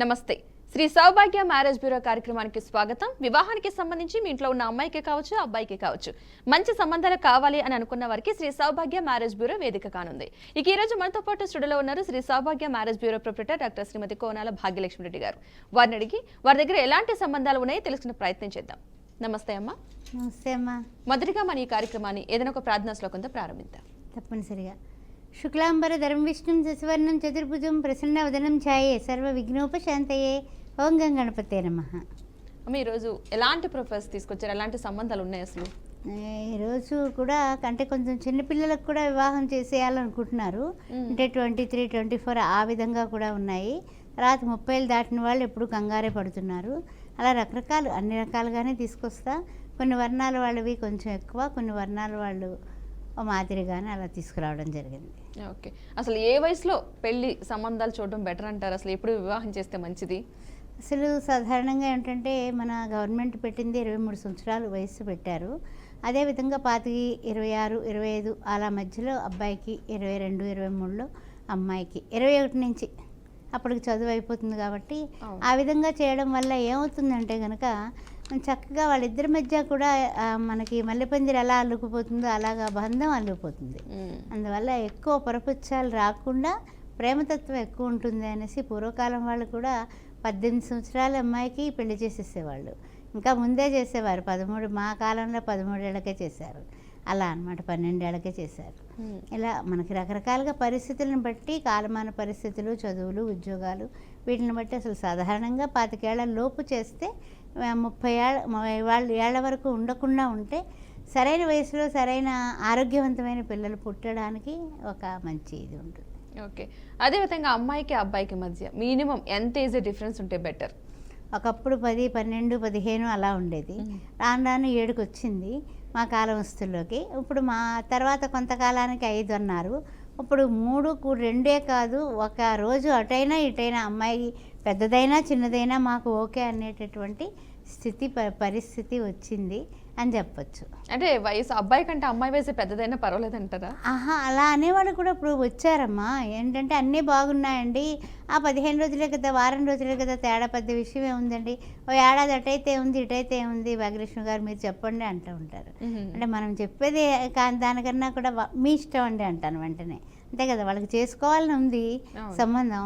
నమస్తే. శ్రీ సౌభాగ్య marriage bureau కార్యక్రమానికి స్వాగతం. వివాహానికి సంబంధించి మీ ఇంట్లో ఉన్న అమ్మాయికి కావచ్చు, అబ్బాయికి కావచ్చు, మంచి సంబంధాలు కావాలి అని అనుకున్న వారికి శ్రీ సౌభాగ్య మ్యారేజ్ బ్యూరో వేదిక కానుంది. ఇక ఈ రోజు మనతో పాటు స్టూడియోలో ఉన్నారు శ్రీ సౌభాగ్య మ్యారేజ్ బ్యూరో ప్రొప్రైటర్ డాక్టర్ శ్రీమతి కోనాల భాగ్యలక్ష్మి రెడ్డి గారు. వారిని అడిగి వారి దగ్గర ఎలాంటి సంబంధాలు ఉన్నాయో తెలుసుకునే ప్రయత్నం చేద్దాం. నమస్తే అమ్మా. నమస్తే అమ్మా. మొదటిగా మన ఈ కార్యక్రమాన్ని ఏదైనా ఒక ప్రార్థనా శ్లోకంతో ప్రారంభిద్దాం. తప్పనిసరిగా. శుక్లాంబరధరం విష్ణుం శశివర్ణం చతుర్భుజం ప్రసన్నవదనం ఛాయే సర్వ విఘ్నోపశాంతయే. ఓం గం గణపతే నమః. అమ్మ, ఈరోజు ఎలాంటి ప్రొఫైల్స్ తీసుకొచ్చారు? ఎలాంటి సంబంధాలు ఉన్నాయి అసలు? ఈరోజు కూడా అంటే కొంచెం చిన్నపిల్లలకు కూడా వివాహం చేసేయాలనుకుంటున్నారు. అంటే 23, 24 ఆ విధంగా కూడా ఉన్నాయి. తర్వాత 30 దాటిన వాళ్ళు ఎప్పుడు కంగారే పడుతున్నారు. అలా రకరకాలు అన్ని రకాలుగానే తీసుకొస్తా. కొన్ని వర్ణాల వాళ్ళవి కొంచెం ఎక్కువ, కొన్ని వర్ణాల వాళ్ళు మాదిరిగానే అలా తీసుకురావడం జరిగింది. ఓకే, అసలు ఏ వయసులో పెళ్లి సంబంధాలు చూడడం బెటర్ అంటారు? అసలు ఎప్పుడు వివాహం చేస్తే మంచిది? అసలు సాధారణంగా ఏంటంటే మన గవర్నమెంట్ పెట్టింది 23 సంవత్సరాలు వయసు పెట్టారు. అదేవిధంగా 25, 26, 25 అలా మధ్యలో అబ్బాయికి, 22, 23లో అమ్మాయికి, 21 నుంచి అప్పటికి చదువు అయిపోతుంది. కాబట్టి ఆ విధంగా చేయడం వల్ల ఏమవుతుందంటే కనుక చక్కగా వాళ్ళిద్దరి మధ్య కూడా మనకి మల్లెపందిరి ఎలా అల్లుకుపోతుందో అలాగా బంధం అల్లుకుపోతుంది. అందువల్ల ఎక్కువ పొరపుచ్చాలు రాకుండా ప్రేమతత్వం ఎక్కువ ఉంటుంది అనేసి పూర్వకాలం వాళ్ళు కూడా 18 సంవత్సరాల అమ్మాయికి పెళ్లి చేసేసేవాళ్ళు. ఇంకా ముందే చేసేవారు. 13 మా కాలంలో 13 ఏళ్ళకే చేశారు. అలా అనమాట 12 ఏళ్ళకే చేశారు. ఇలా మనకి రకరకాలుగా పరిస్థితులను బట్టి, కాలమాన పరిస్థితులు, చదువులు, ఉద్యోగాలు వీటిని బట్టి అసలు సాధారణంగా 25 ఏళ్ల లోపు చేస్తే 30 ఏళ్ల వరకు ఉండకుండా ఉంటే సరైన వయసులో సరైన ఆరోగ్యవంతమైన పిల్లలు పుట్టడానికి ఒక మంచి ఇది ఉంటుంది. ఓకే, అదేవిధంగా అమ్మాయికి అబ్బాయికి మధ్య మినిమం ఎంత ఏజ్ డిఫరెన్స్ ఉంటే బెటర్? ఒకప్పుడు 10, 12, 15 అలా ఉండేది. రాను రాను 7కి వచ్చింది మా కాలం వస్తుల్లోకి. ఇప్పుడు మా తర్వాత కొంతకాలానికి 5 అన్నారు. ఇప్పుడు 3, 2 కాదు, ఒక రోజు అటైనా ఇటైనా అమ్మాయి పెద్దదైనా చిన్నదైనా మాకు ఓకే అనేటటువంటి స్థితి పరిస్థితి వచ్చింది అని చెప్పచ్చు. అంటే వయసు అబ్బాయి కంటే అమ్మాయి వయసు పెద్దదైనా పర్వాలేదంటారా? అలా అనేవాళ్ళు కూడా ఇప్పుడు వచ్చారమ్మా. ఏంటంటే అన్నీ బాగున్నాయండి, ఆ 15 రోజులే కదా, వారం రోజులే కదా, తేడా పెద్ద విషయం ఏముందండి, ఓ ఏడాది అటైతే ఉంది ఇటైతే ఉంది, భాగ్యలక్ష్మి గారు మీరు చెప్పండి అంటూ ఉంటారు. అంటే మనం చెప్పేది దానికన్నా కూడా మీ ఇష్టం అండి అంటాను వెంటనే. అంతే కదా, వాళ్ళకి చేసుకోవాలని ఉంది సంబంధం.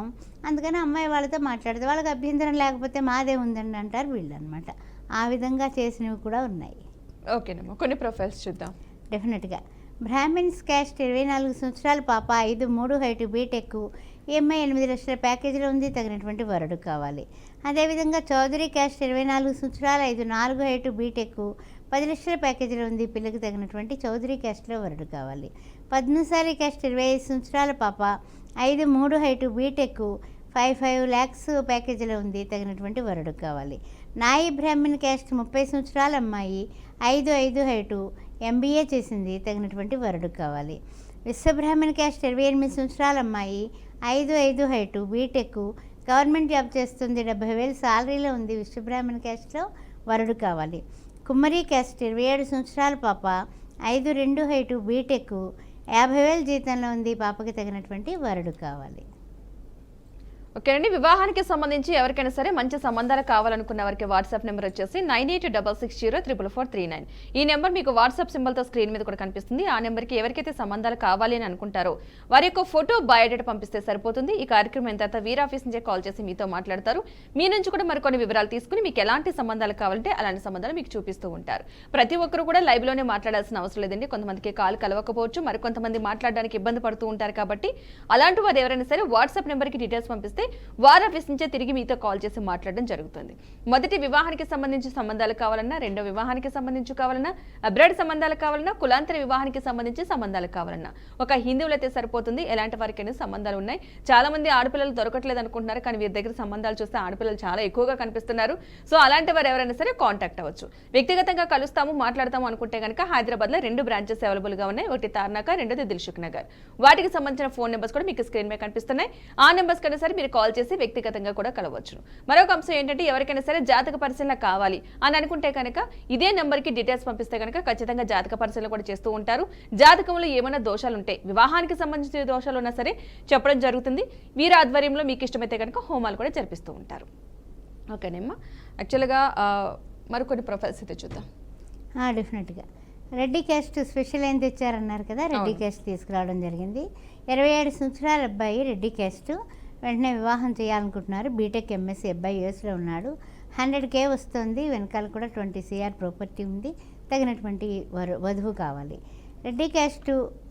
అందుకని అమ్మాయి వాళ్ళతో మాట్లాడితే వాళ్ళకి అభ్యంతరం లేకపోతే మాదే ఉందండి అంటారు వీళ్ళు అనమాట. ఆ విధంగా చేసినవి కూడా ఉన్నాయి. ఓకేనమ్మా, కొన్ని ప్రొఫైల్స్ చూద్దాం. డెఫినెట్గా. బ్రాహ్మిన్స్ క్యాస్ట్ 24 సంవత్సరాల పాప, 5'3" హైట్, బీటెక్, ఈఎంఐ 8 లక్షల ప్యాకేజీలో ఉంది, తగినటువంటి వరుడు కావాలి. అదేవిధంగా చౌదరి క్యాస్ట్ 24 సంవత్సరాలు, 5'4" హైట్, బీటెక్, 10 లక్షల ప్యాకేజీలో ఉంది, పిల్లకి తగినటువంటి చౌదరి క్యాస్ట్లో వరుడు కావాలి. పద్మశాలి క్యాస్ట్ 25 సంవత్సరాల పాప, 5'3" హైట్, బీటెక్, 5 lakhs ప్యాకేజీలో ఉంది, తగినటువంటి వరుడు కావాలి. నాయి బ్రాహ్మణ్ క్యాస్ట్ 30 సంవత్సరాల అమ్మాయి, 5'5" హైటు, MBA చేసింది, తగినటువంటి వరుడు కావాలి. విశ్వబ్రాహ్మణ్ క్యాస్ట్ 28 సంవత్సరాల అమ్మాయి, 5'5" హైటు, బీటెక్, గవర్నమెంట్ జాబ్ చేస్తుంది, 70,000 శాలరీలో ఉంది, విశ్వబ్రాహ్మణ్ క్యాస్ట్లో వరుడు కావాలి. కుమ్మరి క్యాస్ట్ 27 సంవత్సరాల పాప, 5'2" హైటు, బీటెక్, 50,000 జీతంలో ఉంది, పాపకి తగినటువంటి వరుడు కావాలి. ఓకే అండి, వివాహానికి సంబంధించి ఎవరికైనా సరే మంచి సంబంధాలు కావాలనుకున్న వారికి వాట్సాప్ నెంబర్ వచ్చేసి 9866044439. ఈ నెంబర్ మీకు వాట్సాప్ సింబల్తో స్క్రీన్ మీద కూడా కనిపిస్తుంది. ఆ నెంబర్కి ఎవరికైతే సంబంధాలు కావాలి అని అనుకుంటారో వారి యొక్క ఫోటో, బయోడేటా పంపిస్తే సరిపోతుంది. ఈ కార్యక్రమం అయిన తర్వాత వీర్ ఆఫీస్ నుంచే కాల్ చేసి మీతో మాట్లాడతారు. మీ నుంచి కూడా మరికొన్ని వివరాలు తీసుకుని మీకు ఎలాంటి సంబంధాలు కావాలంటే అలాంటి సంబంధాలు మీకు చూపిస్తూ ఉంటారు. ప్రతి ఒక్కరు కూడా లైవ్లోనే మాట్లాడాల్సిన అవసరం లేదండి. కొంతమందికి కాల్ కలవకపోవచ్చు, మరికొంతమంది మాట్లాడడానికి ఇబ్బంది పడుతూ ఉంటారు. కాబట్టి అలాంటి వారు ఎవరైనా సరే వాట్సాప్ నెంబర్కి డీటెయిల్స్ పంపిస్తే వారి ఆఫీస్ నుంచే తిరిగి మీతో కాల్ చేసి మాట్లాడడం జరుగుతుంది. మొదటి వివాహానికి సంబంధించి సంబంధాలు కావాలన్నా, రెండో వివాహానికి సంబంధించి కావాలన్నా, అబ్రాడ్ సంబంధాలు కావాలన్నా, కులాంతర వివాహానికి సంబంధించి సంబంధాలు కావాలన్నా ఒక హిందువులు అయితే సరిపోతుంది. ఎలాంటి వారికైనా సంబంధాలు ఉన్నాయి. చాలా మంది ఆడపిల్లలు దొరకట్లేదు అనుకుంటున్నారు, కానీ వీరి దగ్గర సంబంధాలు చూస్తే ఆడపిల్లలు చాలా ఎక్కువగా కనిపిస్తున్నారు. సో అలాంటి వారు ఎవరైనా సరే కాంటాక్ట్ అవ్వచ్చు. వ్యక్తిగతంగా కలుస్తాము, మాట్లాడతాము అనుకుంటే కనుక హైదరాబాద్ లో 2 బ్రాంచెస్ అవైలబుల్ గా ఉన్నాయి. ఒకటి తార్నాక, రెండోది దిల్సుఖ్ నగర్. వాటికి సంబంధించిన ఫోన్ నెంబర్స్ కూడా మీకు స్క్రీన్ మీద కనిపిస్తున్నాయి. ఆ నెంబర్స్ కన్నా సరే మీరు కాల్ చేసి వ్యక్తిగతంగా కూడా కలవచ్చు. మరొక అంశం ఏంటంటే ఎవరికైనా సరే జాతక పరిశీలన కావాలి అని అనుకుంటే కనుక ఇదే నెంబర్కి డీటెయిల్స్ పంపిస్తే కనుక ఖచ్చితంగా జాతక పరిశీలన కూడా చేస్తూ ఉంటారు. జాతకంలో ఏమైనా దోషాలు ఉంటే వివాహానికి సంబంధించిన దోషాలు ఉన్నా సరే చెప్పడం జరుగుతుంది. వీరి ఆధ్వర్యంలో మీకు ఇష్టమైతే కనుక హోమాలు కూడా జరిపిస్తూ ఉంటారు. ఓకేనేమ్మా. యాక్చువల్గా మరికొన్ని ప్రొఫైల్స్ అయితే చూద్దాం. డెఫినెట్గా రెడ్డి క్యాస్ట్ స్పెషల్ ఏం తెచ్చారన్నారు కదా, రెడ్డి క్యాస్ట్ తీసుకురావడం జరిగింది. 27 సంవత్సరాల అబ్బాయి రెడ్డి క్యాస్ట్, వెంటనే వివాహం చేయాలనుకుంటున్నారు. బీటెక్ ఎంఎస్సీ అబ్బాయి యూఎస్లో ఉన్నాడు. 100K వస్తుంది, వెనకాల కూడా 20 CR ప్రాపర్టీ ఉంది. తగినటువంటి వధువు కావాలి. రెడ్డి క్యాస్ట్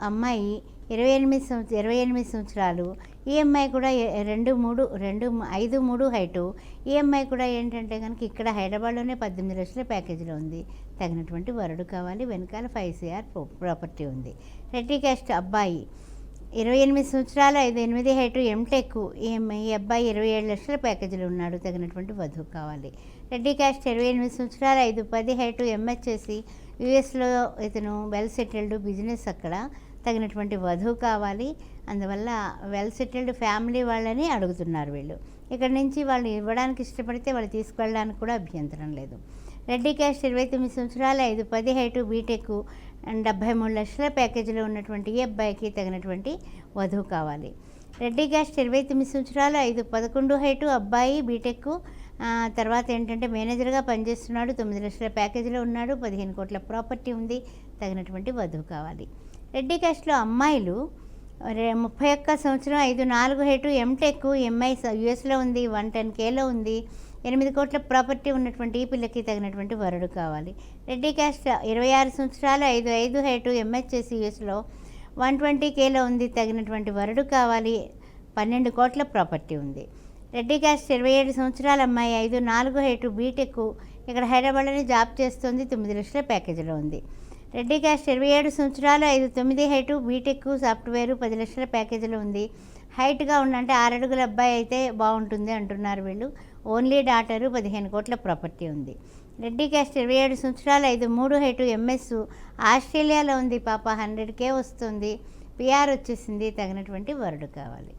అమ్మాయి 28 సంవత్సరాలు. ఈ అమ్మాయి కూడా 5'3" హైటు. ఈ అమ్మాయి కూడా ఏంటంటే కనుక ఇక్కడ హైదరాబాద్లోనే 18 లక్షల ప్యాకేజీలో ఉంది. తగినటువంటి వరుడు కావాలి. వెనకాల 5 CR ప్రాపర్టీ ఉంది. రెడ్డి క్యాస్ట్ అబ్బాయి 28 సంవత్సరాలు, 5'8" హైటు, ఎంటెక్. ఈ అబ్బాయి 27 లక్షల ప్యాకేజీలో ఉన్నాడు. తగినటువంటి వధువు కావాలి. రెడ్డి క్యాస్ట్ 28 సంవత్సరాలు, 5'10" హైటు, ఎంఎస్ చేసి యూఎస్లో ఇతను వెల్ సెటిల్డ్, బిజినెస్ అక్కడ. తగినటువంటి వధువు కావాలి. అందువల్ల వెల్ సెటిల్డ్ ఫ్యామిలీ వాళ్ళని అడుగుతున్నారు వీళ్ళు. ఇక్కడ నుంచి వాళ్ళు ఇవ్వడానికి ఇష్టపడితే వాళ్ళు తీసుకెళ్ళడానికి కూడా అభ్యంతరం లేదు. రెడ్డి క్యాస్ట్ 29 సంవత్సరాలు, 5'10" హైటు, బీటెక్, 73 లక్షల ప్యాకేజీలో ఉన్నటువంటి ఈ అబ్బాయికి తగినటువంటి వధువు కావాలి. రెడ్డి క్యాస్ట్ 29 సంవత్సరాలు, 5'11" హైటు, అబ్బాయి బీటెక్, తర్వాత ఏంటంటే మేనేజర్గా పనిచేస్తున్నాడు. 9 లక్షల ప్యాకేజీలో ఉన్నాడు. 15 కోట్ల ప్రాపర్టీ ఉంది. తగినటువంటి వధువు కావాలి. రెడ్డి క్యాస్ట్లో అమ్మాయిలు 31 సంవత్సరం, 5'4" హైటు, ఎంటెక్, ఎంఐ యూఎస్లో ఉంది. 110Kలో ఉంది. 8 కోట్ల ప్రాపర్టీ ఉన్నటువంటి ఈ పిల్లకి తగినటువంటి వరుడు కావాలి. రెడ్డి క్యాస్ట్ 26 సంవత్సరాలు, 5'5" హైటు, ఎంఎస్ చేసి యూఎస్లో 120Kలో ఉంది. తగినటువంటి వరుడు కావాలి. 12 కోట్ల ప్రాపర్టీ ఉంది. రెడ్డి క్యాస్ట్ 27 సంవత్సరాల అమ్మాయి, 5'4" హైటు, బీటెక్, ఇక్కడ హైదరాబాద్లోనే జాబ్ చేస్తుంది. 9 లక్షల ప్యాకేజీలో ఉంది. రెడ్డి క్యాస్ట్ 27 సంవత్సరాలు, 5'9" హైటు, బీటెక్, సాఫ్ట్వేర్, 10 లక్షల ప్యాకేజీలో ఉంది. హైట్గా ఉండంటే 6 అడుగుల అబ్బాయి అయితే బాగుంటుంది అంటున్నారు వీళ్ళు. ఓన్లీ డాటరు, 15 కోట్ల ప్రాపర్టీ ఉంది. రెడ్డి క్యాస్ట్ 27 సంవత్సరాలు, 5'3" హైటు, ఎంఎస్, ఆస్ట్రేలియాలో ఉంది. పాప 100K వస్తుంది. పిఆర్ వచ్చేసింది. తగినటువంటి వరుడు కావాలి.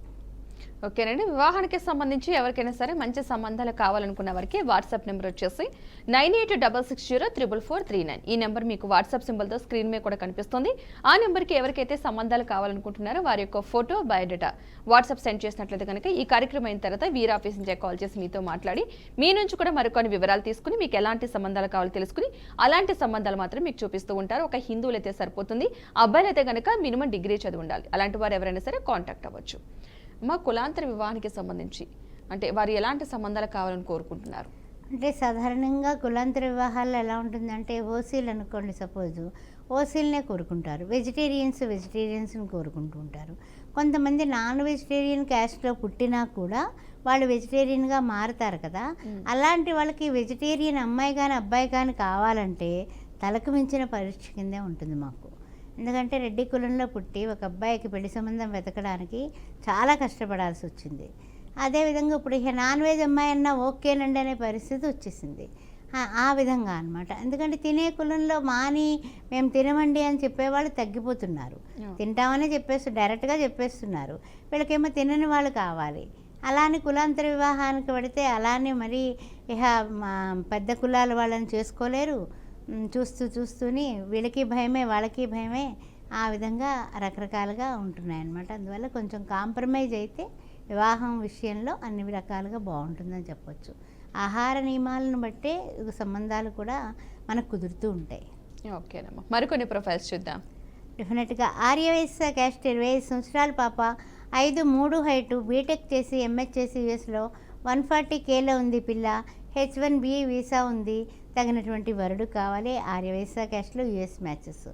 ఓకేనండి. వివాహానికి సంబంధించి ఎవరికైనా సరే మంచి సంబంధాలు కావాలనుకున్న వారికి వాట్సాప్ నెంబర్ వచ్చేసి 9866044439. ఈ నెంబర్ మీకు వాట్సాప్ సింబల్తో స్క్రీన్ మీద కూడా కనిపిస్తుంది. ఆ నెంబర్కి ఎవరికైతే సంబంధాలు కావాలనుకుంటున్నారో వారి యొక్క ఫోటో, బయోడేటా వాట్సాప్ సెండ్ చేసినట్లయితే కనుక ఈ కార్యక్రమం అయిన తర్వాత వీరి ఆఫీస్ నుంచి కాల్ చేసి మీతో మాట్లాడి మీ నుంచి కూడా మరికొన్ని వివరాలు తీసుకుని మీకు ఎలాంటి సంబంధాలు కావాలో తెలుసుకుని అలాంటి సంబంధాలు మాత్రం మీకు చూపిస్తూ ఉంటారు. ఒక హిందువులు అయితే సరిపోతుంది. అబ్బాయిలు అయితే కనుక మినిమం డిగ్రీ చదివి ఉండాలి. అలాంటి వారు ఎవరైనా సరే కాంటాక్ట్ అవ్వచ్చు. మా కులాంతర వివాహానికి సంబంధించి అంటే వారు ఎలాంటి సంబంధాలు కావాలని కోరుకుంటున్నారు? అంటే సాధారణంగా కులాంతర వివాహాల్లో ఎలా ఉంటుందంటే ఓసీలు అనుకోండి, సపోజు ఓసీలనే కోరుకుంటారు. వెజిటేరియన్స్ని కోరుకుంటూ ఉంటారు. కొంతమంది నాన్ వెజిటేరియన్ క్యాస్ట్లో పుట్టినా కూడా వాళ్ళు వెజిటేరియన్గా మారుతారు కదా. అలాంటి వాళ్ళకి వెజిటేరియన్ అమ్మాయి కానీ అబ్బాయి కానీ కావాలంటే తలకు మించిన పరీక్ష కిందే ఉంటుంది మాకు. ఎందుకంటే రెడ్డి కులంలో పుట్టి ఒక అబ్బాయికి పెళ్లి సంబంధం వెతకడానికి చాలా కష్టపడాల్సి వచ్చింది. అదేవిధంగా ఇప్పుడు ఇక నాన్ వెజ్ అమ్మాయి అన్నా ఓకేనండి అనే పరిస్థితి వచ్చేసింది. ఆ విధంగా అనమాట. ఎందుకంటే తినే కులంలో మాని మేము తినమండి అని చెప్పేవాళ్ళు తగ్గిపోతున్నారు. తింటామని డైరెక్ట్గా చెప్పేస్తున్నారు. వీళ్ళకేమో తినని వాళ్ళు కావాలి. అలానే కులాంతర వివాహానికి పడితే అలానే మరి ఇక పెద్ద కులాల వాళ్ళని చేసుకోలేరు. చూస్తూనే వీళ్ళకి భయమే, వాళ్ళకి భయమే. ఆ విధంగా రకరకాలుగా ఉంటున్నాయన్నమాట. అందువల్ల కొంచెం కాంప్రమైజ్ అయితే వివాహం విషయంలో అన్ని రకాలుగా బాగుంటుందని చెప్పొచ్చు. ఆహార నియమాలను బట్టే సంబంధాలు కూడా మనకు కుదురుతూ ఉంటాయి. ఓకేనమ్మా. మరికొన్ని ప్రొఫైల్స్ చూద్దాం. డెఫినెట్గా ఆర్యవైశ్య క్యాస్ట్ 25 సంవత్సరాల పాప, 5'3" హైటు, బీటెక్ చేసి ఎంఎస్ చేసి యూఎస్లో 140Kలో ఉంది పిల్ల. H1B వీసా ఉంది. తగినటువంటి వరుడు కావాలి. ఆర్యవైశ్య క్యాస్ట్లో యూఎస్ మ్యాచెస్.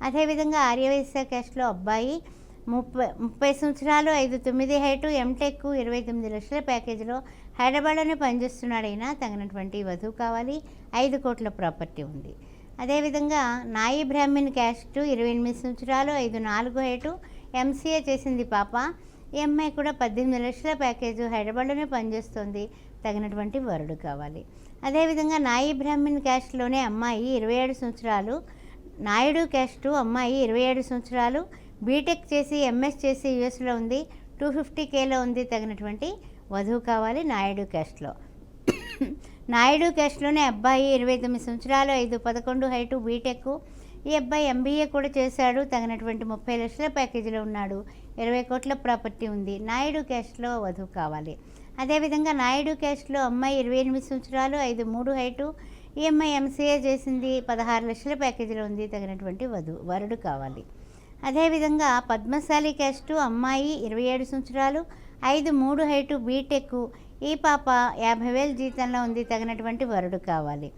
అదేవిధంగా ఆర్యవైశ్య క్యాస్ట్లో అబ్బాయి 30 సంవత్సరాలు, 5'9" హైటు, ఎంటెక్, 29 లక్షల ప్యాకేజీలో హైదరాబాద్లోనే పనిచేస్తున్నాడు. అయినా తగినటువంటి వధువు కావాలి. 5 కోట్ల ప్రాపర్టీ ఉంది. అదేవిధంగా నాయి బ్రాహ్మణ్ క్యాస్ట్ 28 సంవత్సరాలు, 5'4" హైటు, ఎంసీఏ చేసింది పాప. ఈ అమ్మాయి కూడా 18 లక్షల ప్యాకేజు, హైదరాబాద్లోనే పనిచేస్తుంది. తగినటువంటి వరుడు కావాలి. అదేవిధంగా నాయి బ్రాహ్మణ్ క్యాస్ట్లోనే అమ్మాయి 27 సంవత్సరాలు, నాయుడు క్యాస్టు అమ్మాయి 27 సంవత్సరాలు, బీటెక్ చేసి ఎంఎస్ చేసి యూఎస్లో ఉంది. 250Kలో ఉంది. తగినటువంటి వధువు కావాలి నాయుడు క్యాస్ట్లో. నాయుడు క్యాస్ట్లోనే అబ్బాయి 29 సంవత్సరాలు, 5'11" హైటు, బీటెక్. ఈ అబ్బాయి ఎంబీఏ కూడా చేశాడు. తగినటువంటి 30 లక్షల ప్యాకేజీలో ఉన్నాడు. 20 కోట్ల ప్రాపర్టీ ఉంది. నాయుడు క్యాస్ట్లో వధువు కావాలి. అదేవిధంగా నాయుడు క్యాస్ట్లో అమ్మాయి 28 సంవత్సరాలు, 5'3" హైటు. ఈ అమ్మాయి ఎంసీఏ చేసింది. 16 లక్షల ప్యాకేజీలో ఉంది. తగినటువంటి వరుడు కావాలి. అదేవిధంగా పద్మశాలి క్యాస్టు అమ్మాయి 27 సంవత్సరాలు, 5'3" హైటు, బీటెక్. ఈ పాప 50,000 జీతంలో ఉంది. తగినటువంటి వరుడు కావాలి.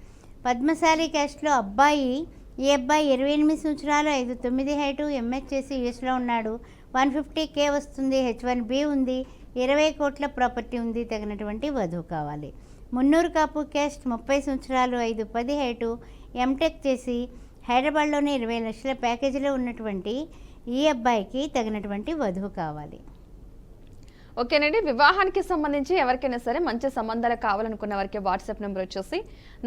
పద్మశాలి క్యాస్ట్లో ఈ అబ్బాయి 28 సంవత్సరాలు, 5'9" హైటు, ఎంఎస్ చేసి యూఎస్లో ఉన్నాడు. 150K వస్తుంది. H1B ఉంది. 20 కోట్ల ప్రాపర్టీ ఉంది. తగినటువంటి వధువు కావాలి. మున్నూరు కాపు క్యాస్ట్ 30 సంవత్సరాలు, 5'10" హైటు, ఎంటెక్ చేసి హైదరాబాద్లోని 20 లక్షల ప్యాకేజీలో ఉన్నటువంటి ఈ అబ్బాయికి తగినటువంటి వధువు కావాలి. ఓకేనండి. వివాహానికి సంబంధించి ఎవరికైనా సరే మంచి సంబంధాలు కావాలనుకున్న వారికి వాట్సాప్ నెంబర్ వచ్చేసి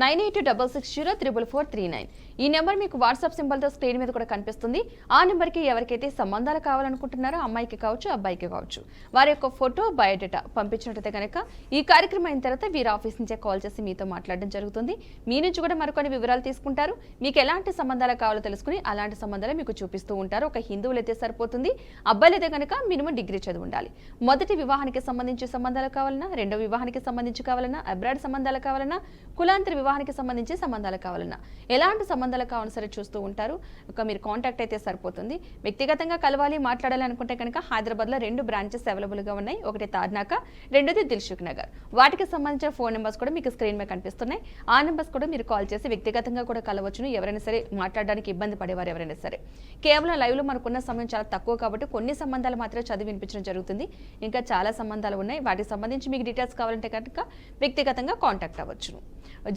9826604439. ఈ నెంబర్ మీకు వాట్సాప్ సింబల్తో స్క్రీన్ మీద కూడా కనిపిస్తుంది. ఆ నెంబర్కి ఎవరికైతే సంబంధాలు కావాలనుకుంటున్నారో అమ్మాయికి కావచ్చు, అబ్బాయికి కావచ్చు, వారి యొక్క ఫోటో, బయోడేటా పంపించినట్టయితే కనుక ఈ కార్యక్రమం అయిన తర్వాత వీరి ఆఫీస్ నుంచే కాల్ చేసి మీతో మాట్లాడడం జరుగుతుంది. మీ నుంచి కూడా మరికొన్ని వివరాలు తీసుకుంటారు. మీకు ఎలాంటి సంబంధాలు కావాలో తెలుసుకుని అలాంటి సంబంధాలు మీకు చూపిస్తూ ఉంటారు. ఒక హిందువులు అయితే సరిపోతుంది. అబ్బాయిలు అయితే కనుక మినిమం డిగ్రీ చదివి ఉండాలి. మొదటి వివాహానికి సంబంధించి సంబంధాలు కావాలన్నా, రెండో వివాహానికి సంబంధించి కావాలన్నా, అబ్రాడ్ సంబంధాలు కావాలన్నా, కులాంతర వివాహానికి సంబంధించి సంబంధాలు కావాలన్నా, ఎలాంటి సంబంధాలు కావాలని సరే చూస్తూ ఉంటారు. ఒక మీరు కాంటాక్ట్ అయితే సరిపోతుంది. వ్యక్తిగతంగా కలవాలి, మాట్లాడాలి అనుకుంటే కనుక హైదరాబాద్లో 2 బ్రాంచెస్ అవైలబుల్గా ఉన్నాయి. ఒకటి తార్నాక, రెండోది దిల్సుఖ్ నగర్. వాటికి సంబంధించిన ఫోన్ నెంబర్స్ కూడా మీకు స్క్రీన్ మీద కనిపిస్తున్నాయి. ఆ నెంబర్స్ కూడా మీరు కాల్ చేసి వ్యక్తిగతంగా కూడా కలవచ్చును. ఎవరైనా సరే మాట్లాడడానికి ఇబ్బంది పడేవారు ఎవరైనా సరే. కేవలం లైవ్లో మనకున్న సమయం చాలా తక్కువ కాబట్టి కొన్ని సంబంధాలు మాత్రమే చదివి వినిపించడం జరుగుతుంది. ఇంకా చాలా సంబంధాలు ఉన్నాయి. వాటికి సంబంధించి మీకు డీటెయిల్స్ కావాలంటే కనుక వ్యక్తిగతంగా కాంటాక్ట్ అవ్వచ్చును.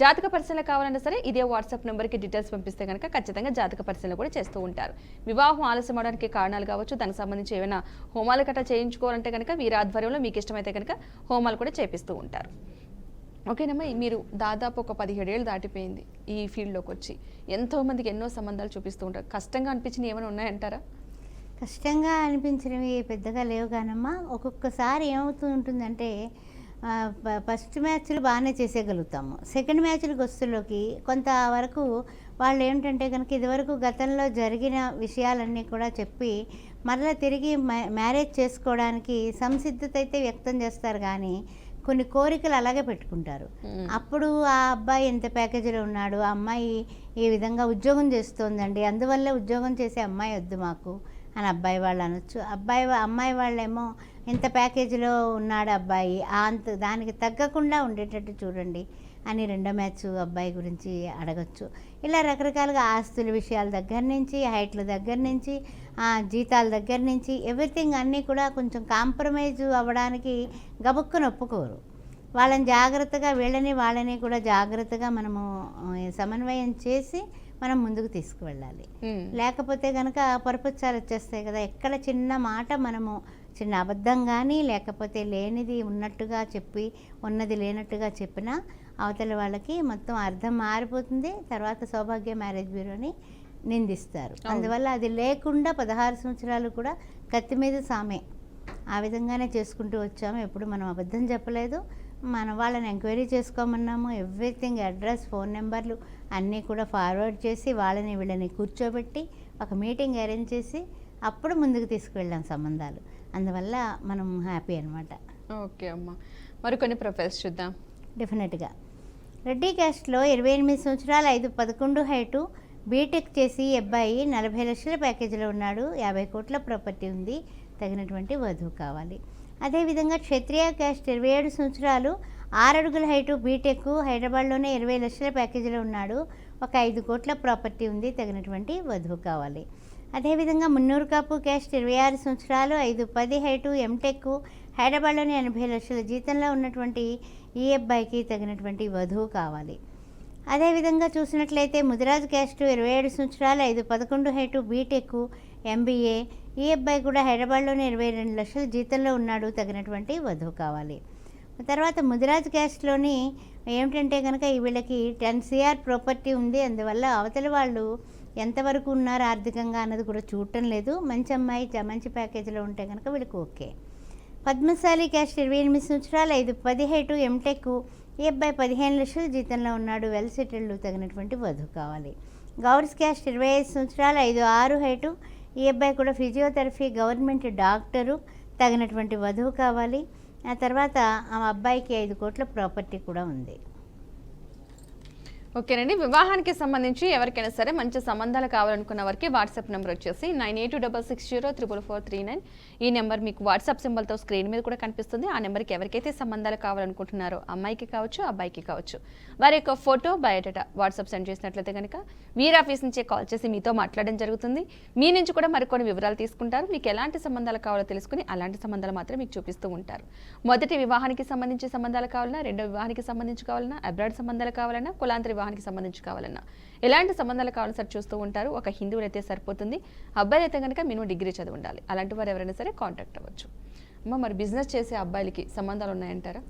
జాతక పరిశీలన కావాలన్నా సరే ఇదే వాట్సాప్ నెంబర్కి డీటెయిల్స్ పంపిస్తే కనుక ఖచ్చితంగా జాతక పరిశీలన కూడా చేస్తూ ఉంటారు. వివాహం ఆలస్యం అవడానికి కారణాలు కావచ్చు, దానికి సంబంధించి ఏమైనా హోమాలు గట్రా చేయించుకోవాలంటే కనుక వీరి ఆధ్వర్యంలో మీకు ఇష్టమైతే కనుక హోమాలు కూడా చేపిస్తూ ఉంటారు. ఓకేనమ్మా, మీరు దాదాపు ఒక 17 ఏళ్ళు దాటిపోయింది ఈ ఫీల్డ్లోకి వచ్చి. ఎంతోమందికి ఎన్నో సంబంధాలు చూపిస్తూ ఉంటారు. కష్టంగా అనిపించినవి ఏమైనా ఉన్నాయంటారా? కష్టంగా అనిపించినవి పెద్దగా లేవు కానమ్మా. ఒక్కొక్కసారి ఏమవుతూ ఉంటుందంటే ఫస్ట్ మ్యాచ్లు బాగానే చేసేయగలుగుతాము. సెకండ్ మ్యాచ్లకు వస్తులోకి కొంతవరకు వాళ్ళు ఏమిటంటే కనుక ఇదివరకు గతంలో జరిగిన విషయాలన్నీ కూడా చెప్పి మరలా తిరిగి మ్యారేజ్ చేసుకోవడానికి సంసిద్ధత అయితే వ్యక్తం చేస్తారు. కానీ కొన్ని కోరికలు అలాగే పెట్టుకుంటారు. అప్పుడు ఆ అబ్బాయి ఎంత ప్యాకేజీలో ఉన్నాడు, ఆ అమ్మాయి ఈ విధంగా ఉద్యోగం చేస్తోందండి, అందువల్ల ఉద్యోగం చేసే అమ్మాయి వద్దు మాకు అని అబ్బాయి వాళ్ళు అనొచ్చు. అమ్మాయి వాళ్ళేమో ఇంత ప్యాకేజీలో ఉన్నాడు అబ్బాయి, అంత దానికి తగ్గకుండా ఉండేటట్టు చూడండి అని రెండో మ్యాచ్ అబ్బాయి గురించి అడగచ్చు. ఇలా రకరకాలుగా ఆస్తుల విషయాల దగ్గర నుంచి, హైట్ల దగ్గర నుంచి, జీతాల దగ్గర నుంచి ఎవ్రీథింగ్ అన్నీ కూడా కొంచెం కాంప్రమైజ్ అవ్వడానికి గబుక్కుని ఒప్పుకోరు. వాళ్ళని జాగ్రత్తగా వాళ్ళని కూడా జాగ్రత్తగా మనము సమన్వయం చేసి మనం ముందుకు తీసుకువెళ్ళాలి. లేకపోతే కనుక పొరపచ్చాలు వచ్చేస్తాయి కదా. ఎక్కడ చిన్న మాట మనము చిన్న అబద్ధం కానీ లేకపోతే లేనిది ఉన్నట్టుగా చెప్పి ఉన్నది లేనట్టుగా చెప్పినా అవతల వాళ్ళకి మొత్తం అర్థం మారిపోతుంది. తర్వాత సౌభాగ్య మ్యారేజ్ బ్యూరోని నిందిస్తారు. అందువల్ల అది లేకుండా 16 సంవత్సరాలు కూడా కత్తి మీద సామే ఆ విధంగానే చేసుకుంటూ వచ్చాము. ఎప్పుడు మనం అబద్ధం చెప్పలేదు. మన వాళ్ళని ఎంక్వైరీ చేసుకోమన్నాము. ఎవ్రీథింగ్ అడ్రస్, ఫోన్ నెంబర్లు అన్నీ కూడా ఫార్వర్డ్ చేసి వీళ్ళని కూర్చోబెట్టి ఒక మీటింగ్ అరేంజ్ చేసి అప్పుడు ముందుకు తీసుకువెళ్ళాం సంబంధాలు. అందువల్ల మనం హ్యాపీ అనమాట. ఓకే అమ్మ, మరికొన్ని ప్రొఫైల్స్ చూద్దాం. డెఫినెట్గా రెడ్డి క్యాస్ట్లో 28 సంవత్సరాలు, 5'11" హైటు, బీటెక్ చేసి అబ్బాయి 40 లక్షల ప్యాకేజీలో ఉన్నాడు. 50 కోట్ల ప్రాపర్టీ ఉంది. తగినటువంటి వధువు కావాలి. అదేవిధంగా క్షత్రియ క్యాస్ట్ 27 సంవత్సరాలు, 6 అడుగుల హైటు, బీటెక్, హైదరాబాద్లోనే 20 లక్షల ప్యాకేజీలో ఉన్నాడు. ఒక 5 కోట్ల ప్రాపర్టీ ఉంది. తగినటువంటి వధువు కావాలి. అదేవిధంగా మున్నూరు కాపు క్యాస్ట్ 26 సంవత్సరాలు, 5'10" హైటు, ఎంటెక్, హైదరాబాద్లోని 80 లక్షల జీతంలో ఉన్నటువంటి ఈ అబ్బాయికి తగినటువంటి వధువు కావాలి. అదేవిధంగా చూసినట్లయితే ముదిరాజు క్యాస్ట్ 27 సంవత్సరాలు, 5'11" హైటు, బీటెక్, ఎంబీఏ. ఈ అబ్బాయి కూడా హైదరాబాద్లోని 22 లక్షల జీతంలో ఉన్నాడు. తగినటువంటి వధువు కావాలి. తర్వాత ముదిరాజు క్యాస్ట్లోని ఏమిటంటే కనుక వీళ్ళకి 10 CR ప్రాపర్టీ ఉంది. అందువల్ల అవతల వాళ్ళు ఎంతవరకు ఉన్నారు ఆర్థికంగా అన్నది కూడా చూడటం లేదు. మంచి అమ్మాయి మంచి ప్యాకేజీలో ఉంటే కనుక వీళ్ళకి ఓకే. పద్మశాలి క్యాస్ట్ 28 సంవత్సరాలు 5-10 హైటు ఎంటెక్. ఈ అబ్బాయి 15 లక్షల జీతంలో ఉన్నాడు, వెల్ సెటిల్డ్, తగినటువంటి వధువు కావాలి. గౌడ్స్ క్యాస్ట్ 25 సంవత్సరాలు 5-6 హైటు. ఈ అబ్బాయి కూడా ఫిజియోథెరపీ, గవర్నమెంట్ డాక్టరు, తగినటువంటి వధువు కావాలి. ఆ తర్వాత ఆ అబ్బాయికి 5 కోట్ల ప్రాపర్టీ కూడా ఉంది. ఓకేనండి. వివాహానికి సంబంధించి ఎవరికైనా సరే మంచి సంబంధాలు కావాలనుకున్న వారికి వాట్సాప్ నెంబర్ వచ్చేసి 9826044439. ఈ నెంబర్ మీకు వాట్సాప్ సింబల్తో స్క్రీన్ మీద కూడా కనిపిస్తుంది. ఆ నెంబర్కి ఎవరికైతే సంబంధాలు కావాలనుకుంటున్నారో అమ్మాయికి కావచ్చు, అబ్బాయికి కావచ్చు, వారి యొక్క ఫోటో, బయోడేటా వాట్సాప్ సెండ్ చేసినట్లయితే కనుక వీర్ ఆఫీస్ నుంచే కాల్ చేసి మీతో మాట్లాడడం జరుగుతుంది. మీ నుంచి కూడా మరికొన్ని వివరాలు తీసుకుంటారు. మీకు ఎలాంటి సంబంధాలు కావాలో తెలుసుకుని అలాంటి సంబంధాలు మాత్రం మీకు చూపిస్తూ ఉంటారు. మొదటి వివాహానికి సంబంధించి సంబంధాలు కావాలన్నా, రెండో వివాహానికి సంబంధించి కావాలన్నా, అబ్రాడ్ సంబంధాలు కావాలన్నా, కులాంతర వివాహానికి సంబంధించి కావాలన్నా, ఎలాంటి సంబంధాలు కావాలని సార్ చూస్తూ ఉంటారు. ఒక హిందువులు అయితే సరిపోతుంది, అబ్బాయిలు అయితే కనుక మినిమం డిగ్రీ చదివి ఉండాలి. అలాంటి వారు ఎవరైనా సరే కాంటాక్ట్ అవ్వచ్చు. అమ్మ, మరి బిజినెస్ చేసే అబ్బాయిలకి సంబంధాలు ఉన్నాయంటారా?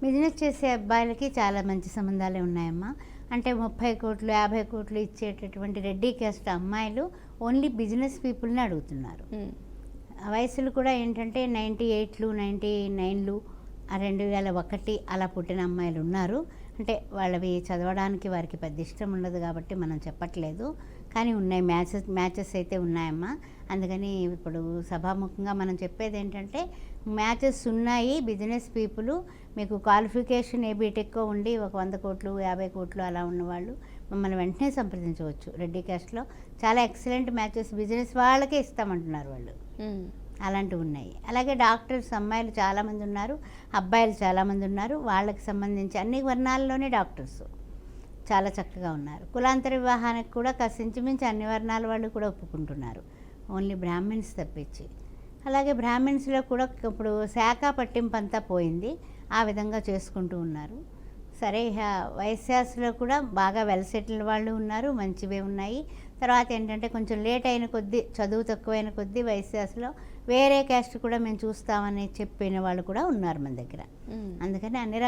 బిజినెస్ చేసే అబ్బాయిలకి చాలా మంచి సంబంధాలే ఉన్నాయమ్మా. అంటే 30 కోట్లు 50 కోట్లు ఇచ్చేటటువంటి రెడ్డి క్యాస్ట్ అమ్మాయిలు ఓన్లీ బిజినెస్ పీపుల్ని అడుగుతున్నారు. వయసులు కూడా ఏంటంటే 98లు 99లు 2001 అలా పుట్టిన అమ్మాయిలు ఉన్నారు. అంటే వాళ్ళవి చదవడానికి వారికి పెద్ద ఇష్టం ఉండదు కాబట్టి మనం చెప్పట్లేదు, కానీ ఉన్నాయి, మ్యాచెస్ అయితే ఉన్నాయమ్మా. అందుకని ఇప్పుడు సభాముఖంగా మనం చెప్పేది ఏంటంటే మ్యాచెస్ ఉన్నాయి. బిజినెస్ పీపుల్, మీకు క్వాలిఫికేషన్ బీటెక్ ఉండి ఒక 100 కోట్లు 50 కోట్లు అలా ఉన్నవాళ్ళు మమ్మల్ని వెంటనే సంప్రదించవచ్చు. రెడ్డి క్యాస్ట్లో చాలా ఎక్సలెంట్ మ్యాచెస్ బిజినెస్ వాళ్ళకే ఇస్తామంటున్నారు వాళ్ళు, అలాంటివి ఉన్నాయి. అలాగే డాక్టర్స్ అమ్మాయిలు చాలామంది ఉన్నారు, అబ్బాయిలు చాలామంది ఉన్నారు. వాళ్ళకి సంబంధించి అన్ని వర్ణాల్లోనే డాక్టర్స్ చాలా చక్కగా ఉన్నారు. కులాంతర వివాహానికి కూడా ఇంచుమించి అన్ని వర్ణాల వాళ్ళు కూడా ఒప్పుకుంటున్నారు, ఓన్లీ బ్రాహ్మిన్స్ తప్పించి. అలాగే బ్రాహ్మిన్స్లో కూడా ఇప్పుడు శాఖ పట్టింపు అంతా పోయింది, ఆ విధంగా చేసుకుంటూ ఉన్నారు. సరే, వైశ్యాస్లో కూడా బాగా వెల్ సెటిల్ వాళ్ళు ఉన్నారు, మంచివే ఉన్నాయి. తర్వాత ఏంటంటే కొంచెం లేట్ అయిన కొద్దీ, చదువు తక్కువైన కొద్దీ వైశ్యాస్లో వేరే క్యాస్ట్ కూడా మేము చూస్తామని చెప్పిన వాళ్ళు కూడా ఉన్నారు మన దగ్గర. అందుకని అన్ని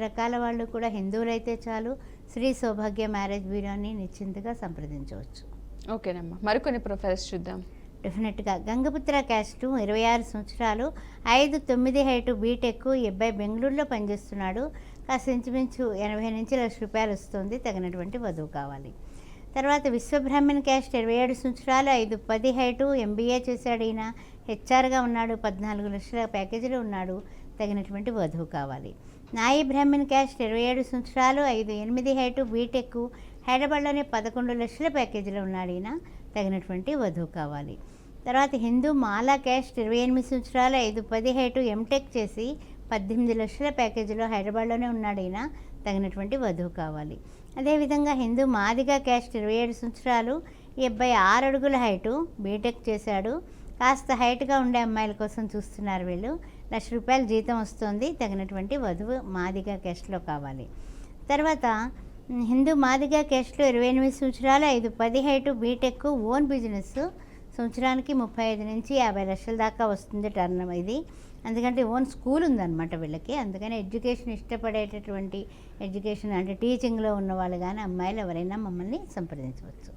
రకాల వాళ్ళు కూడా హిందువులైతే చాలు, శ్రీ సౌభాగ్య మ్యారేజ్ బ్యూరోని నిశ్చింతగా సంప్రదించవచ్చు. ఓకేనమ్మా, మరికొన్ని ప్రొఫైల్స్ చూద్దాం. డెఫినెట్గా గంగపుత్ర క్యాస్ట్ 26 సంవత్సరాలు 5-9 హైటు బీటెక్. ఈ అబ్బాయి బెంగళూరులో పనిచేస్తున్నాడు. కాస్త ఇంచుమించు 80 నుంచి లక్ష రూపాయలు వస్తుంది, తగినటువంటి వధువు కావాలి. తర్వాత విశ్వబ్రాహ్మణ్ క్యాస్ట్ 27 సంవత్సరాలు 5-10 హైటు, ఎంబీఏ చేశాడు. ఈయన హెచ్ఆర్గా ఉన్నాడు, 14 లక్షల ప్యాకేజీలో ఉన్నాడు, తగినటువంటి వధువు కావాలి. నాయి బ్రాహ్మణ్ క్యాస్ట్ 27 సంవత్సరాలు 5-8 హైటు బీటెక్, హైదరాబాద్లోనే 11 లక్షల ప్యాకేజీలో ఉన్నాడు. ఈయన తగినటువంటి వధువు కావాలి. తర్వాత హిందూ మాలా క్యాస్ట్ 28 సంవత్సరాలు 5-10 హైటు, ఎంటెక్ చేసి 18 లక్షల ప్యాకేజీలో హైదరాబాద్లోనే ఉన్నాడు. ఈయన తగినటువంటి వధువు కావాలి. అదేవిధంగా హిందూ మాదిగా క్యాస్ట్ 27 సంవత్సరాలు, ఈ అబ్బాయి 6 అడుగుల హైటు, బీటెక్ చేశాడు. కాస్త హైట్గా ఉండే అమ్మాయిల కోసం చూస్తున్నారు వీళ్ళు. 1 లక్ష రూపాయల జీతం వస్తుంది, తగినటువంటి వధువు మాదిగా క్యాస్ట్లో కావాలి. తర్వాత హిందూ మాదిగా క్యాస్ట్లో 28 సంవత్సరాలు 5-10 హైటు, బీటెక్, ఓన్ బిజినెస్, సంవత్సరానికి 35 నుంచి 50 లక్షల దాకా వస్తుంది టర్న్ ఇది. అందుకంటే ఓన్ స్కూల్ ఉందన్నమాట వీళ్ళకి. అందుకని ఎడ్యుకేషన్ ఇష్టపడేటటువంటి ఎడ్యుకేషన్ అంటే టీచింగ్లో ఉన్నవాళ్ళు కానీ అమ్మాయిలు ఎవరైనా మమ్మల్ని సంప్రదించవచ్చు.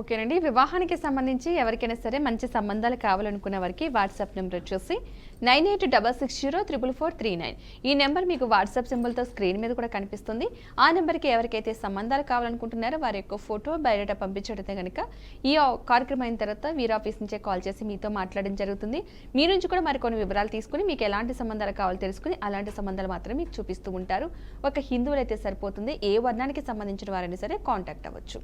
ఓకేనండి. వివాహానికి సంబంధించి ఎవరికైనా సరే మంచి సంబంధాలు కావాలనుకున్న వారికి వాట్సాప్ నెంబర్ వచ్చేసి 9866044439. ఈ నెంబర్ మీకు వాట్సాప్ సింబల్తో స్క్రీన్ మీద కూడా కనిపిస్తుంది. ఆ నెంబర్కి ఎవరికైతే సంబంధాలు కావాలనుకుంటున్నారో వారి యొక్క ఫోటో, బయోడేటా పంపించడితే కనుక ఈ కార్యక్రమం అయిన తర్వాత వీర్ ఆఫీస్ నుంచే కాల్ చేసి మీతో మాట్లాడడం జరుగుతుంది. మీ నుంచి కూడా మరికొన్ని వివరాలు తీసుకుని మీకు ఎలాంటి సంబంధాలు కావాలో తెలుసుకుని అలాంటి సంబంధాలు మాత్రం మీకు చూపిస్తూ ఉంటారు. ఒక హిందువులు అయితే సరిపోతుంది, ఏ వర్ణానికి సంబంధించిన వారైనా సరే కాంటాక్ట్ అవ్వచ్చు.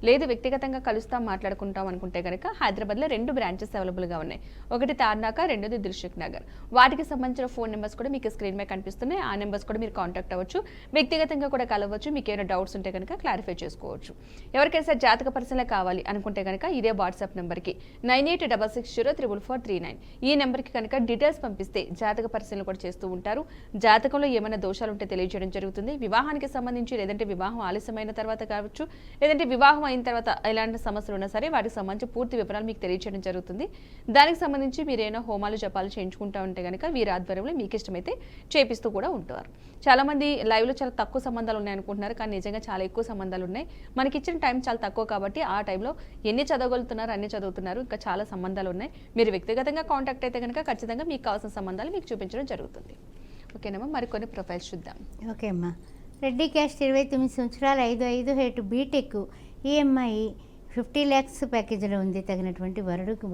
లేదు వ్యక్తిగతంగా కలుస్తాం మాట్లాడుకుంటాం అనుకుంటే కనుక హైదరాబాద్లో 2 బ్రాంచెస్ అవైలబుల్గా ఉన్నాయి. ఒకటి తార్నాక, రెండోది దిల్సుఖ్ నగర్. వాటికి సంబంధించిన ఫోన్ నెంబర్స్ కూడా మీకు స్క్రీన్ మీద కనిపిస్తున్నాయి. ఆ నెంబర్స్ కూడా మీరు కాంటాక్ట్ అవ్వచ్చు, వ్యక్తిగతంగా కూడా కలవచ్చు. మీకు ఏమైనా డౌట్స్ ఉంటే కనుక క్లారిఫై చేసుకోవచ్చు. ఎవరికైనా సరే జాతక పరిశీలన కావాలి అనుకుంటే కనుక ఇదే వాట్సాప్ నెంబర్కి 9866044439 ఈ నెంబర్కి కనుక డీటెయిల్స్ పంపిస్తే జాతక పరిశీలన కూడా చేస్తూ ఉంటారు. జాతకంలో ఏమైనా దోషాలు ఉంటే తెలియజేయడం జరుగుతుంది. వివాహానికి సంబంధించి లేదంటే వివాహం ఆలస్యమైన తర్వాత కావచ్చు, లేదంటే వివాహం అయిన తర్వాత ఎలాంటి సమస్యలు ఉన్నా సరే వాటికి సంబంధించి పూర్తి వివరాలు మీకు తెలియజేయడం జరుగుతుంది. దానికి సంబంధించి మీరు ఏమైనా హోమాలు జపాలు చేయించుకుంటా ఉంటే కనుక వీరి ఆధ్వర్యంలో మీకు ఇష్టమైతే చేపిస్తూ కూడా ఉంటారు. చాలా మంది లైవ్లో చాలా తక్కువ సంబంధాలు ఉన్నాయి అనుకుంటున్నారు, కానీ నిజంగా చాలా ఎక్కువ సంబంధాలు ఉన్నాయి. మనకి ఇచ్చిన టైం చాలా తక్కువ కాబట్టి ఆ టైంలో ఎన్ని చదవగలుగుతున్నారు అన్ని చదువుతున్నారు, ఇంకా చాలా సంబంధాలు ఉన్నాయి. మీరు వ్యక్తిగతంగా కాంటాక్ట్ అయితే కనుక ఖచ్చితంగా మీకు కావాల్సిన సంబంధాలు మీకు చూపించడం జరుగుతుంది. ఓకేనమ్మా, మరికొన్ని ప్రొఫైల్స్ చూద్దాం. ఓకే అమ్మా. రెడ్డి క్యాస్ట్ 29 సంవత్సరాలు 5 హైటు బీటెక్ ఈఎంఐ 50 lakhs ప్యాకేజీలో ఉంది. తగినటువంటి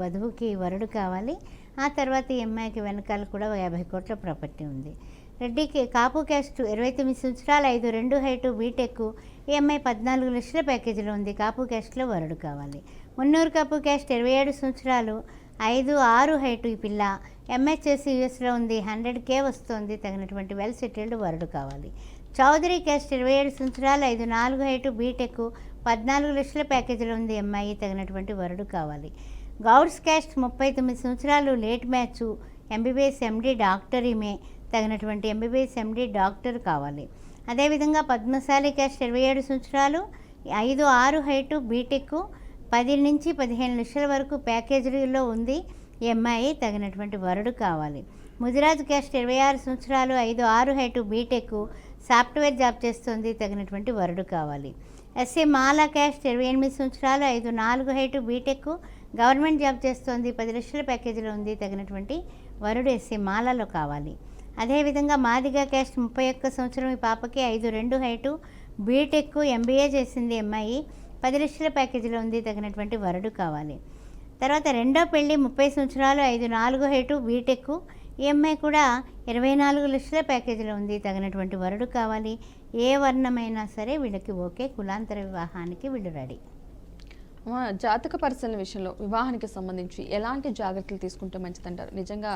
వధువుకి వరుడు కావాలి. ఆ తర్వాత ఈఎంఐకి వెనకాల కూడా 50 కోట్ల ప్రాపర్టీ ఉంది. రెడ్డికి కాపు క్యాస్ట్ 29 సంవత్సరాలు 5 హైటు బీటెక్ ఈఎంఐ 14 లక్షల ప్యాకేజీలో ఉంది. కాపు క్యాస్ట్లో వరుడు కావాలి. మున్నూరు కాపు క్యాస్ట్ 27 సంవత్సరాలు 5 హైటు ఈ పిల్ల ఎంహెచ్ఎస్ యూఎస్లో ఉంది. 100K వస్తుంది. తగినటువంటి వెల్ సెటిల్డ్ వరుడు కావాలి. చౌదరి క్యాస్ట్ 27 సంవత్సరాలు 5 హైటు బీటెక్ 14 లక్షల ప్యాకేజీలో ఉంది. అమ్మాయి తగినటువంటి వరుడు కావాలి. గౌడ్స్ క్యాస్ట్ 39 సంవత్సరాలు late match MBBS MD doctor ఈమె తగినటువంటి ఎంబీబీఎస్ ఎండి డాక్టర్ కావాలి. అదేవిధంగా పద్మశాలి క్యాస్ట్ 27 సంవత్సరాలు 5 హైటు బీటెక్ 10 నుంచి 15 లక్షల వరకు ప్యాకేజీలో ఉంది. ఈ అమ్మాయి తగినటువంటి వరుడు కావాలి. ముదిరాజు క్యాస్ట్ 26 సంవత్సరాలు 5 హైటు బీటెక్ సాఫ్ట్వేర్ జాబ్ చేస్తుంది. తగినటువంటి వరుడు కావాలి. ఎస్ఏ మాలా క్యాస్ట్ 28 సంవత్సరాలు 5 హైటు బీటెక్ గవర్నమెంట్ జాబ్ చేస్తుంది. 10 లక్షల ప్యాకేజీలో ఉంది. తగినటువంటి వరుడు ఎస్ఏ మాలాలో కావాలి. అదేవిధంగా మాదిగా క్యాస్ట్ 31 సంవత్సరం ఈ పాపకి 5 హైటు బీటెక్ ఎంబీఏ చేసింది. అమ్మాయి 10 లక్షల ప్యాకేజీలో ఉంది. తగినటువంటి వరుడు కావాలి. తర్వాత రెండో పెళ్ళి 30 సంవత్సరాలు 5 హైటు బీటెక్ ఈఎంఐ కూడా 24 లక్షల ప్యాకేజీలో ఉంది. తగినటువంటి వరుడు కావాలి. ఏ వర్ణమైనా సరే వీళ్ళకి ఓకే. కులాంతర వివాహానికి వీళ్ళు రెడీ. జాతక పరిశీలన విషయంలో వివాహానికి సంబంధించి ఎలాంటి జాగ్రత్తలు తీసుకుంటే మంచిదంటారు? నిజంగా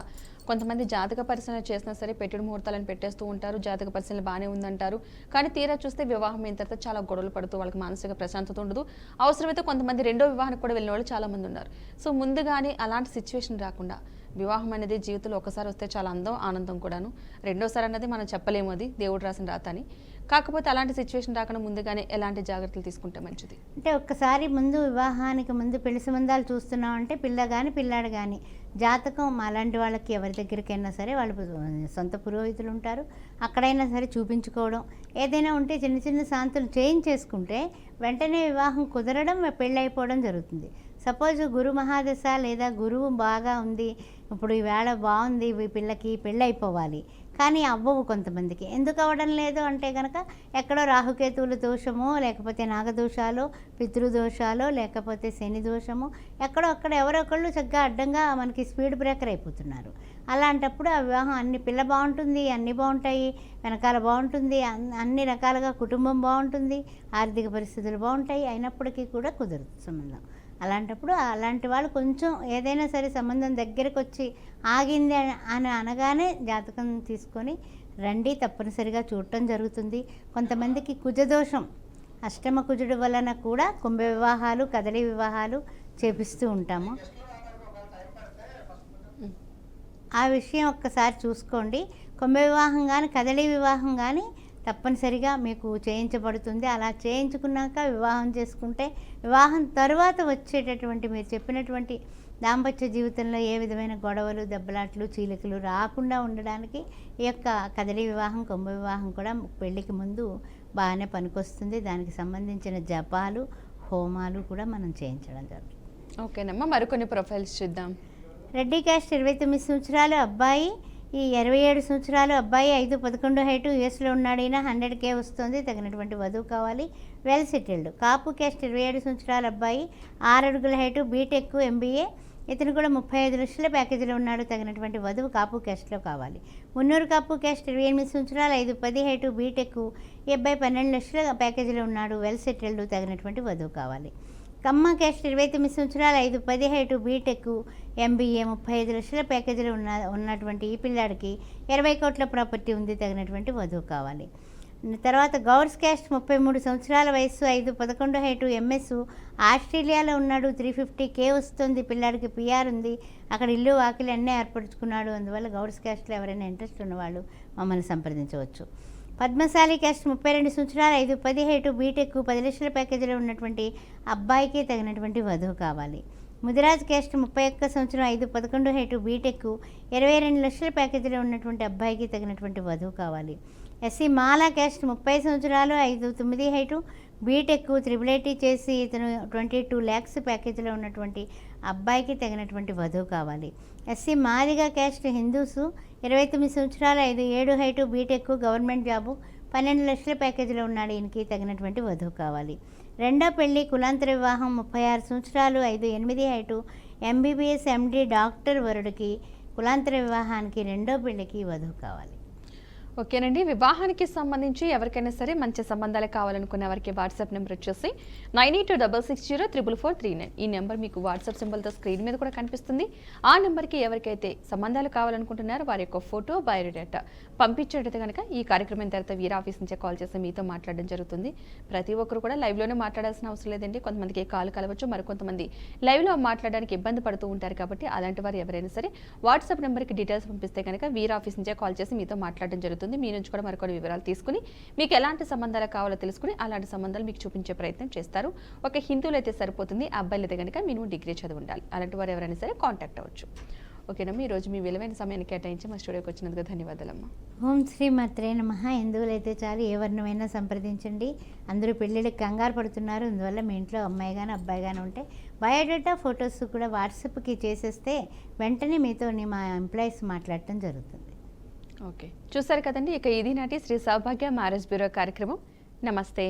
కొంతమంది జాతక పరిశీలన చేసినా సరే పెట్టుడు ముహూర్తాలను పెట్టేస్తూ ఉంటారు. జాతక పరిశీలన బాగానే ఉందంటారు, కానీ తీరా చూస్తే వివాహం అయిన తర్వాత చాలా గొడవలు పడుతూ వాళ్ళకి మానసిక ప్రశాంతత ఉండదు. అవసరమైతే కొంతమంది రెండో వివాహానికి కూడా వెళ్ళిన వాళ్ళు చాలా మంది ఉన్నారు. సో ముందుగానే అలాంటి సిచ్యువేషన్ రాకుండా వివాహం అనేది జీవితంలో ఒకసారి వస్తే చాలా అందం ఆనందం కూడాను, రెండోసారి అన్నది మనం చెప్పలేము, అది దేవుడు రాసిన రాత అని. కాకపోతే అలాంటి సిచ్యువేషన్ రాకుండా ముందుగానే ఎలాంటి జాగ్రత్తలు తీసుకుంటే మంచిది? అంటే ఒక్కసారి ముందు వివాహానికి ముందు పెళ్లి సంబంధాలు చూస్తున్నాం అంటే పిల్ల కానీ పిల్లాడు కానీ జాతకం అలాంటి వాళ్ళకి ఎవరి దగ్గరికైనా సరే వాళ్ళు సొంత పురోహితులు ఉంటారు, అక్కడైనా సరే చూపించుకోవడం, ఏదైనా ఉంటే చిన్న చిన్న శాంతులు చేయించేసుకుంటే వెంటనే వివాహం కుదరడం పెళ్ళైపోవడం జరుగుతుంది. సపోజ్ గురు మహాదశ లేదా గురువు బాగా ఉంది, ఇప్పుడు ఈవేళ బాగుంది, ఈ పిల్లకి పెళ్ళి అయిపోవాలి, కానీ అవ్వవు కొంతమందికి. ఎందుకు అవ్వడం లేదు అంటే కనుక ఎక్కడో రాహుకేతువుల దోషమో, లేకపోతే నాగదోషాలు, పితృదోషాలు, లేకపోతే శని దోషము, ఎక్కడో అక్కడ ఎవరొకళ్ళు చక్కగా అడ్డంగా మనకి స్పీడ్ బ్రేకర్ అయిపోతున్నారు. అలాంటప్పుడు ఆ వివాహం పిల్ల బాగుంటుంది, అన్నీ బాగుంటాయి, వెనకాల బాగుంటుంది, అన్ని రకాలుగా కుటుంబం బాగుంటుంది, ఆర్థిక పరిస్థితులు బాగుంటాయి, అయినప్పటికీ కూడా కుదరదు సంబంధం. అలాంటప్పుడు అలాంటి వాళ్ళు కొంచెం ఏదైనా సరే సంబంధం దగ్గరకు వచ్చి ఆగింది అని అనగానే జాతకం తీసుకొని రండి, తప్పనిసరిగా చూడటం జరుగుతుంది. కొంతమందికి కుజదోషం, అష్టమ కుజుడు వలన కూడా కుంభ వివాహాలు, కదలి వివాహాలు చేపిస్తూ ఉంటాము. ఆ విషయం ఒక్కసారి చూసుకోండి. కుంభ వివాహం కానీ కదలి వివాహం కానీ తప్పనిసరిగా మీకు చేయించబడుతుంది. అలా చేయించుకున్నాక వివాహం చేసుకుంటే వివాహం తర్వాత వచ్చేటటువంటి మీరు చెప్పినటువంటి దాంపత్య జీవితంలో ఏ విధమైన గొడవలు, దెబ్బలాట్లు, చీలికలు రాకుండా ఉండడానికి ఈ యొక్క కదలి వివాహం, కుంభ వివాహం కూడా పెళ్ళికి ముందు బాగానే పనికొస్తుంది. దానికి సంబంధించిన జపాలు, హోమాలు కూడా మనం చేయించడం జరుగుతుంది. ఓకేనమ్మా, మరికొన్ని ప్రొఫైల్స్ చూద్దాం. రెడ్డి క్యాస్ట్ 29 సంవత్సరాలు అబ్బాయి, ఈ 27 సంవత్సరాలు అబ్బాయి 5'11" హైటు యూఎస్లో ఉన్నాడు. ఈయన 100K వస్తుంది. తగినటువంటి వధువు కావాలి. Well settled. కాపు క్యాస్ట్ 27 సంవత్సరాల అబ్బాయి 6 అడుగుల హైటు బీటెక్ ఎంబీఏ, ఇతను కూడా 35 లక్షల ప్యాకేజీలో ఉన్నాడు. తగినటువంటి వధువు కాపు క్యాస్ట్లో కావాలి. మున్నూరు కాపు క్యాస్ట్ 28 సంవత్సరాలు 5'10" హైటు బీటెక్, ఈ అబ్బాయి 12 లక్షల ప్యాకేజీలో ఉన్నాడు. Well settled. తగినటువంటి వధువు కావాలి. కమ్మ క్యాస్ట్ 29 సంవత్సరాలు 5'10" హైటు బీటెక్ ఎంబీఏ, 35 లక్షల ప్యాకేజీలో ఉన్నటువంటి ఈ పిల్లాడికి 20 కోట్ల ప్రాపర్టీ ఉంది. తగినటువంటి వధువు కావాలి. తర్వాత గౌడ్స్ క్యాస్ట్ 33 సంవత్సరాల వయసు, 5'11" హైటు ఎంఎస్, ఆస్ట్రేలియాలో ఉన్నాడు. 350K వస్తుంది. పిల్లాడికి పిఆర్ ఉంది, అక్కడ ఇల్లు వాకిలి అన్నీ ఏర్పరచుకున్నాడు. అందువల్ల గౌడ్స్ క్యాస్ట్లో ఎవరైనా ఇంట్రెస్ట్ ఉన్నవాళ్ళు మమ్మల్ని సంప్రదించవచ్చు. పద్మశాలి క్యాస్ట్ 32 సంవత్సరాలు 5-10 హైటు బీటెక్ 10 లక్షల ప్యాకేజీలో ఉన్నటువంటి అబ్బాయికి తగినటువంటి వధువు కావాలి. ముదిరాజ్ క్యాస్ట్ 31 సంవత్సరం 5-11 హైటు బీటెక్ 22 లక్షల ప్యాకేజీలో ఉన్నటువంటి అబ్బాయికి తగినటువంటి వధువు కావాలి. ఎస్సీ మాలా క్యాస్ట్ 30 సంవత్సరాలు 5-9 హైటు బీటెక్ త్రిబుల్ చేసి ఇతను 22 lakhs ప్యాకేజీలో ఉన్నటువంటి అబ్బాయికి తగినటువంటి వధువు కావాలి. ఎస్సీ మాదిగా క్యాస్ట్ హిందూస్ 29 సంవత్సరాలు 5-7 హైటు బీటెక్ గవర్నమెంట్ జాబు 12 లక్షల ప్యాకేజీలో ఉన్నాడు. ఈయనకి తగినటువంటి వధువు కావాలి. రెండో పెళ్లి కులాంతర వివాహం 36 సంవత్సరాలు 5-8 హైటు ఎంబీబీఎస్ ఎండి డాక్టర్ వరుడికి కులాంతర వివాహానికి రెండో పెళ్లికి వధువు కావాలి. ఓకేనండి. వివాహానికి సంబంధించి ఎవరికైనా సరే మంచి సంబంధాలు కావాలనుకునే వారికి వాట్సాప్ నెంబర్ వచ్చేసి 9826604439. ఈ నెంబర్ మీకు వాట్సాప్ సింబల్తో స్క్రీన్ మీద కూడా కనిపిస్తుంది. ఆ నెంబర్కి ఎవరికైతే సంబంధాలు కావాలనుకుంటున్నారో వారి యొక్క ఫోటో బయోడేటా పంపించేటైతే కనుక ఈ కార్యక్రమం తర్వాత వీరా ఆఫీస్ నుంచే కాల్ చేసి మీతో మాట్లాడడం జరుగుతుంది. ప్రతి ఒక్కరు కూడా లైవ్లోనే మాట్లాడాల్సిన అవసరం లేదండి. కొంతమందికి కాల్ కలవచ్చు, మరికొంతమంది లైవ్లో మాట్లాడడానికి ఇబ్బంది పడుతూ ఉంటారు. కాబట్టి అలాంటి వారు ఎవరైనా సరే వాట్సాప్ నెంబర్కి డీటెయిల్స్ పంపిస్తే కనుక వీరా ఆఫీస్ నుంచే కాల్ చేసి మీతో మాట్లాడడం జరుగుతుంది. మీ నుంచి కూడా మరికొన్ని వివరాలు తీసుకుని మీకు ఎలాంటి సంబంధాలు కావాలో తెలుసుకుని అలాంటి సంబంధాలు మీకు చూపించే ప్రయత్నం చేస్తారు. ఒక హిందువులు అయితే సరిపోతుంది, అబ్బాయిలు అయితే కనుక మినిమం డిగ్రీ చదివి ఉండాలి. అలాంటి వారు ఎవరైనా సరే కాంటాక్ట్ అవ్వచ్చు. ఓకేనమ్మా, ఈరోజు మీ విలువైన సమయాన్ని కేటాయించి మా స్టూడియోకి వచ్చినందుకు ధన్యవాదాలమ్మా. ఓం శ్రీ మాత్రే నమః. హిందువులైతే చాలు, ఏ వర్ణమైనా సంప్రదించండి. అందరూ పెళ్ళిళ్ళకి కంగారు పడుతున్నారు. అందువల్ల మీ ఇంట్లో అమ్మాయి కానీ అబ్బాయి కానీ ఉంటే బయోడేటా ఫొటోస్ కూడా వాట్సాప్కి చేసేస్తే వెంటనే మీతో మా ఎంప్లాయీస్ మాట్లాడటం జరుగుతుంది. ఓకే, చూసారు కదండి. ఇక ఇది నాటి శ్రీ సౌభాగ్య మ్యారేజ్ బ్యూరో కార్యక్రమం. నమస్తే.